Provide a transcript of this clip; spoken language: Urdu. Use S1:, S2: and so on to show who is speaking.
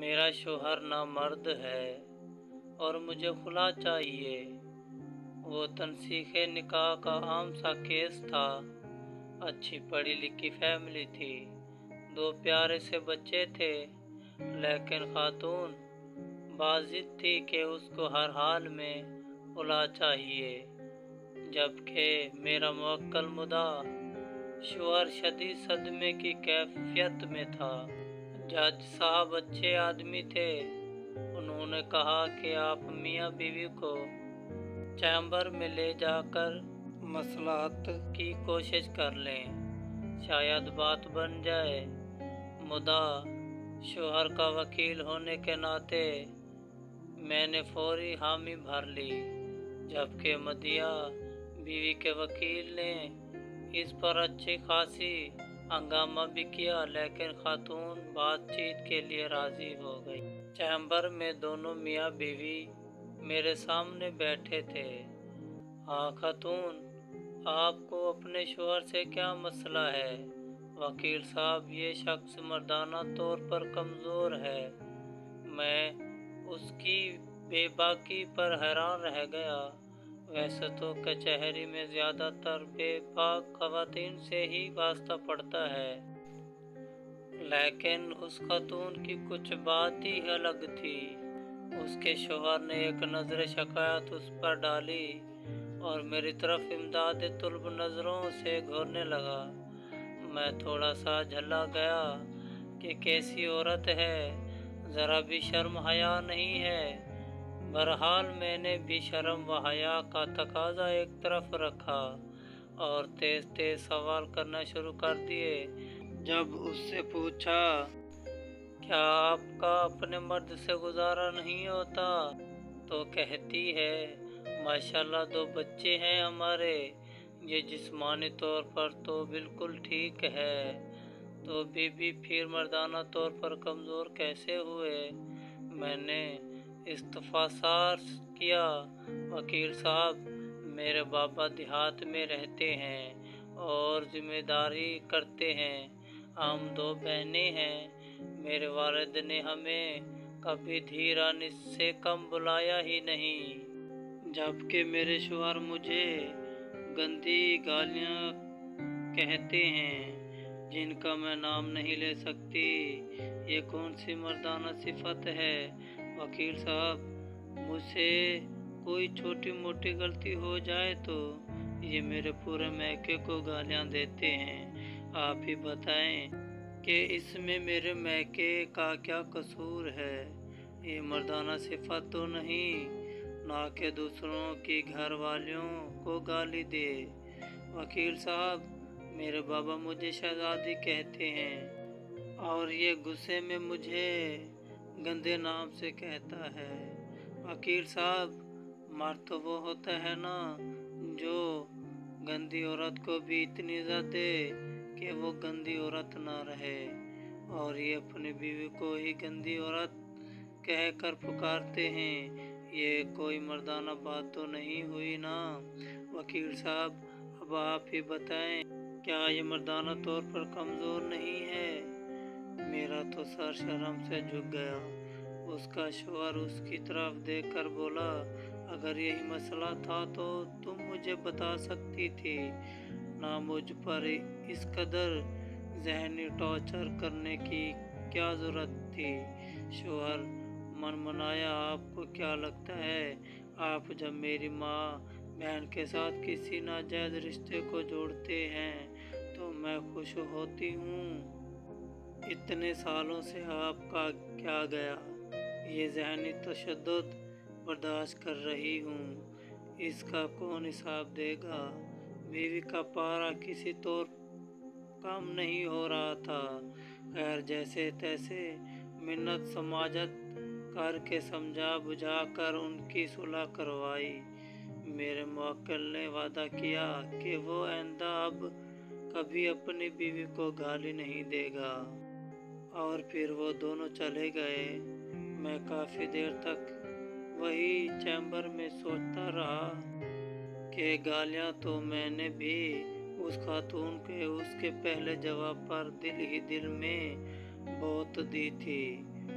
S1: میرا شوہر نامرد ہے اور مجھے خلا چاہیے۔ وہ تنسیخ نکاح کا عام سا کیس تھا۔ اچھی پڑھی لکھی فیملی تھی، 2 پیارے سے بچے تھے، لیکن خاتون باضد تھی کہ اس کو ہر حال میں خلا چاہیے، جبکہ میرا موکل مدعا شوہر شدید صدمے کی کیفیت میں تھا۔ جج صاحب اچھے آدمی تھے، انہوں نے کہا کہ آپ میاں بیوی کو چیمبر میں لے جا کر مصلحت کی کوشش کر لیں، شاید بات بن جائے۔ مدعا شوہر کا وکیل ہونے کے ناطے میں نے فوری حامی بھر لی، جبکہ مدعا بیوی کے وکیل نے اس پر اچھی خاصی ہنگامہ بھی کیا، لیکن خاتون بات چیت کے لیے راضی ہو گئی۔ چیمبر میں دونوں میاں بیوی میرے سامنے بیٹھے تھے۔ ہاں خاتون، آپ کو اپنے شوہر سے کیا مسئلہ ہے؟ وکیل صاحب، یہ شخص مردانہ طور پر کمزور ہے۔ میں اس کی بے باکی پر حیران رہ گیا۔ ویسے تو کچہری میں زیادہ تر بے باک خواتین سے ہی واسطہ پڑتا ہے، لیکن اس خاتون کی کچھ بات ہی الگ تھی۔ اس کے شوہر نے ایک نظر شکایت اس پر ڈالی اور میری طرف امداد طلب نظروں سے گھورنے لگا۔ میں تھوڑا سا جھلا گیا کہ کیسی عورت ہے، ذرا بھی شرم حیا نہیں ہے۔ بہرحال میں نے بھی شرم و حیا کا تقاضا ایک طرف رکھا اور تیز تیز سوال کرنا شروع کر دیے۔ جب اس سے پوچھا، کیا آپ کا اپنے مرد سے گزارا نہیں ہوتا؟ تو کہتی ہے، ماشاءاللہ 2 بچے ہیں ہمارے، یہ جسمانی طور پر تو بالکل ٹھیک ہے، تو بھی پھر مردانہ طور پر کمزور کیسے ہوئے؟ میں نے استفسار کیا۔ وکیل صاحب، میرے بابا دیہات میں رہتے ہیں اور ذمہ داری کرتے ہیں، ہم 2 بہنیں ہیں، میرے والد نے ہمیں کبھی دھی رانی سے کم بلایا ہی نہیں، جبکہ میرے شوہر مجھے گندی گالیاں کہتے ہیں جن کا میں نام نہیں لے سکتی۔ یہ کون سی مردانہ صفت ہے؟ وکیل صاحب، مجھ سے کوئی چھوٹی موٹی غلطی ہو جائے تو یہ میرے پورے میکے کو گالیاں دیتے ہیں۔ آپ ہی بتائیں کہ اس میں میرے میکے کا کیا قصور ہے؟ یہ مردانہ صفت تو نہیں نہ کہ دوسروں کی گھر والیوں کو گالی دے۔ وکیل صاحب، میرے بابا مجھے شہزادی کہتے ہیں اور یہ غصے میں مجھے گندے نام سے کہتا ہے۔ وکیل صاحب، مرد تو وہ ہوتا ہے نا جو گندی عورت کو بھی اتنی عزت دے کہ وہ گندی عورت نہ رہے، اور یہ اپنی بیوی کو ہی گندی عورت کہہ کر پکارتے ہیں، یہ کوئی مردانہ بات تو نہیں ہوئی نا؟ وکیل صاحب، اب آپ ہی بتائیں، کیا یہ مردانہ طور پر کمزور نہیں ہے؟ میرا تو سر شرم سے جھک گیا۔ اس کا شوہر اس کی طرف دیکھ کر بولا، اگر یہی مسئلہ تھا تو تم مجھے بتا سکتی تھی، نہ مجھ پر اس قدر ذہنی ٹارچر کرنے کی کیا ضرورت تھی؟ شوہر منمنایا، آپ کو کیا لگتا ہے آپ جب میری ماں بہن کے ساتھ کسی ناجائز رشتے کو جوڑتے ہیں تو میں خوش ہوتی ہوں؟ اتنے سالوں سے آپ کا کیا گیا؟ یہ ذہنی تشدد برداشت کر رہی ہوں، اس کا کون حساب دے گا؟ بیوی کا پارا کسی طور کم نہیں ہو رہا تھا۔ خیر، جیسے تیسے منت سماجت کر کے سمجھا بجھا کر ان کی صلح کروائی۔ میرے موکل نے وعدہ کیا کہ وہ آئندہ اب کبھی اپنی بیوی کو گالی نہیں دے گا، اور پھر وہ دونوں چلے گئے۔ میں کافی دیر تک وہی چیمبر میں سوچتا رہا کہ گالیاں تو میں نے بھی اس خاتون کے اس کے پہلے جواب پر دل ہی دل میں بہت دی تھی،